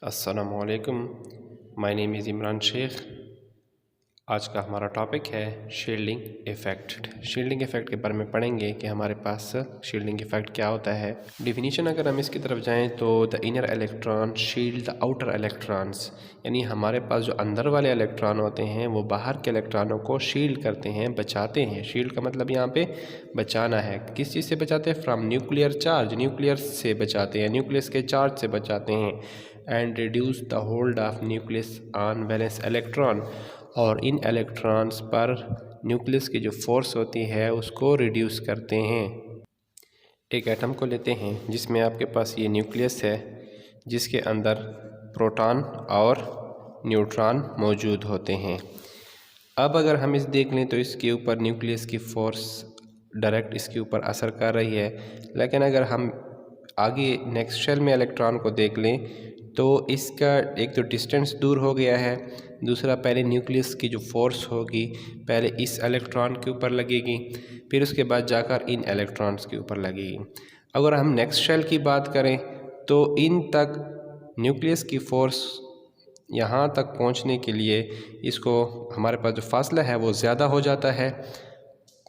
अस्सलामुअलैकुम, my name is Imran Sheikh. आज का हमारा टॉपिक है शील्डिंग इफ़ेक्ट। शील्डिंग इफ़ेक्ट के बारे में पढ़ेंगे कि हमारे पास शील्डिंग इफ़ेक्ट क्या होता है। डिफिनीशन अगर हम इसकी तरफ जाएं तो the inner electron shield the outer electrons, यानी हमारे पास जो अंदर वाले इलेक्ट्रॉन होते हैं वो बाहर के इलेक्ट्रॉनों को शील्ड करते हैं, बचाते हैं। शील्ड का मतलब यहाँ पे बचाना है। किस चीज़ से बचाते हैं? फ्रॉम न्यूक्लियर चार्ज, न्यूक्लियर से बचाते हैं, न्यूक्लियस के चार्ज से बचाते हैं। And reduce the hold of nucleus on valence electron, और इन इलेक्ट्रॉन्स पर न्यूक्लियस की जो फोर्स होती है उसको रिड्यूस करते हैं। एक एटम को लेते हैं जिसमें आपके पास ये न्यूक्लियस है, जिसके अंदर प्रोटॉन और न्यूट्रॉन मौजूद होते हैं। अब अगर हम इस देख लें तो इसके ऊपर न्यूक्लियस की फ़ोर्स डायरेक्ट इसके ऊपर असर कर रही है, लेकिन अगर हम आगे नेक्स्ट शेल में इलेक्ट्रॉन को देख लें तो इसका एक तो डिस्टेंस दूर हो गया है, दूसरा पहले न्यूक्लियस की जो फोर्स होगी पहले इस इलेक्ट्रॉन के ऊपर लगेगी, फिर उसके बाद जाकर इन इलेक्ट्रॉन्स के ऊपर लगेगी। अगर हम नेक्स्ट शेल की बात करें तो इन तक न्यूक्लियस की फ़ोर्स यहाँ तक पहुँचने के लिए इसको हमारे पास जो फासला है वो ज़्यादा हो जाता है।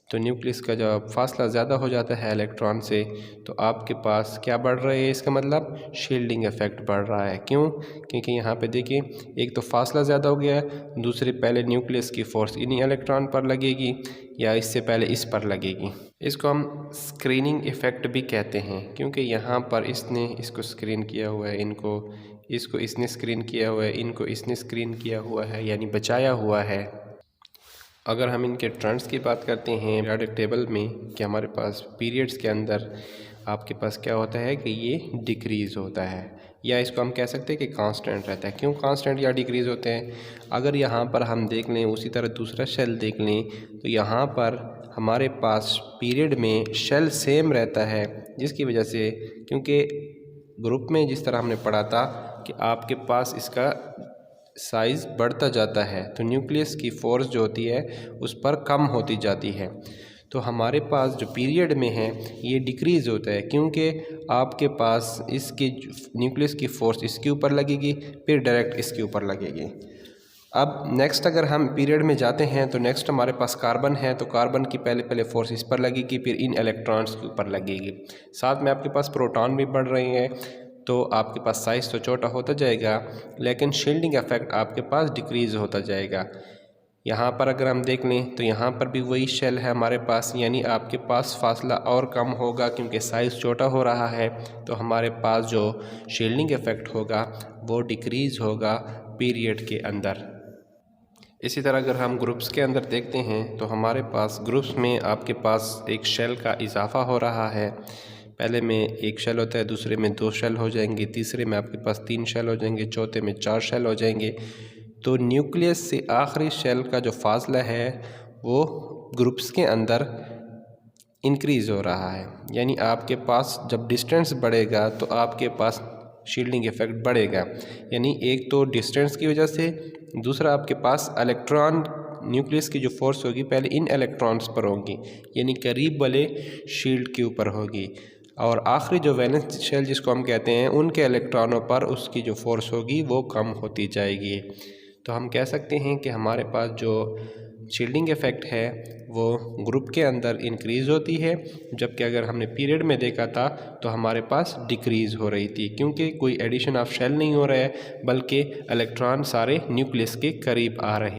तो न्यूक्लियस का जब फासला ज़्यादा हो जाता है इलेक्ट्रॉन से तो आपके पास क्या बढ़ रहा है? इसका मतलब शील्डिंग इफ़ेक्ट बढ़ रहा है। क्यों? क्योंकि यहाँ पे देखिए एक तो फासला ज़्यादा हो गया है, दूसरे पहले न्यूक्लियस की फ़ोर्स इन्हीं इलेक्ट्रॉन पर लगेगी या इससे पहले इस पर लगेगी। इसको हम स्क्रीनिंग इफ़ेक्ट भी कहते हैं, क्योंकि यहाँ पर इसने इसको स्क्रीन किया हुआ है, इसको इसने स्क्रीन किया हुआ है, इनको इसने स्क्रीन किया हुआ है, यानी बचाया हुआ है। अगर हम इनके ट्रेंड्स की बात करते हैं पीरियोडिक टेबल में कि हमारे पास पीरियड्स के अंदर आपके पास क्या होता है कि ये डिक्रीज़ होता है, या इसको हम कह सकते हैं कि कांस्टेंट रहता है। क्यों कांस्टेंट या डिक्रीज़ होते हैं? अगर यहाँ पर हम देख लें, उसी तरह दूसरा शेल देख लें तो यहाँ पर हमारे पास पीरियड में शेल सेम रहता है, जिसकी वजह से, क्योंकि ग्रुप में जिस तरह हमने पढ़ा था कि आपके पास इसका साइज़ बढ़ता जाता है तो न्यूक्लियस की फ़ोर्स जो होती है उस पर कम होती जाती है। तो हमारे पास जो पीरियड में है ये डिक्रीज़ होता है, क्योंकि आपके पास इसकी न्यूक्लियस की फ़ोर्स इसके ऊपर लगेगी, फिर डायरेक्ट इसके ऊपर लगेगी। अब नेक्स्ट अगर हम पीरियड में जाते हैं तो नेक्स्ट हमारे पास कार्बन है, तो कार्बन की पहले फ़ोर्स इस पर लगेगी, फिर इन इलेक्ट्रॉन्स के ऊपर लगेगी। साथ में आपके पास प्रोटॉन भी बढ़ रहे हैं, तो आपके पास साइज़ तो छोटा होता जाएगा लेकिन शील्डिंग इफ़ेक्ट आपके पास डिक्रीज़ होता जाएगा। यहाँ पर अगर हम देख लें तो यहाँ पर भी वही शेल है हमारे पास, यानी आपके पास फासला और कम होगा क्योंकि साइज़ छोटा हो रहा है, तो हमारे पास जो शील्डिंग इफ़ेक्ट होगा वो डिक्रीज़ होगा पीरियड के अंदर। इसी तरह अगर हम ग्रुप्स के अंदर देखते हैं तो हमारे पास ग्रुप्स में आपके पास एक शेल का इजाफ़ा हो रहा है। पहले में एक शेल होता है, दूसरे में 2 शेल हो जाएंगे, तीसरे में आपके पास 3 शेल हो जाएंगे, चौथे में 4 शेल हो जाएंगे। तो न्यूक्लियस से आखिरी शेल का जो फासला है वो ग्रुप्स के अंदर इंक्रीज़ हो रहा है, यानी आपके पास जब डिस्टेंस बढ़ेगा तो आपके पास शील्डिंग इफ़ेक्ट बढ़ेगा। यानी एक तो डिस्टेंस की वजह से, दूसरा आपके पास इलेक्ट्रॉन न्यूक्लियस की जो फोर्स होगी पहले इन इलेक्ट्रॉन्स पर होगी, यानी करीब वाले शील्ड के ऊपर होगी, और आखिरी जो वैलेंस शेल जिसको हम कहते हैं उनके इलेक्ट्रॉनों पर उसकी जो फोर्स होगी वो कम होती जाएगी। तो हम कह सकते हैं कि हमारे पास जो शील्डिंग इफ़ेक्ट है वो ग्रुप के अंदर इंक्रीज़ होती है, जबकि अगर हमने पीरियड में देखा था तो हमारे पास डिक्रीज़ हो रही थी, क्योंकि कोई एडिशन ऑफ शेल नहीं हो रहा है बल्कि इलेक्ट्रॉन सारे न्यूक्लियस के करीब आ रहे हैं।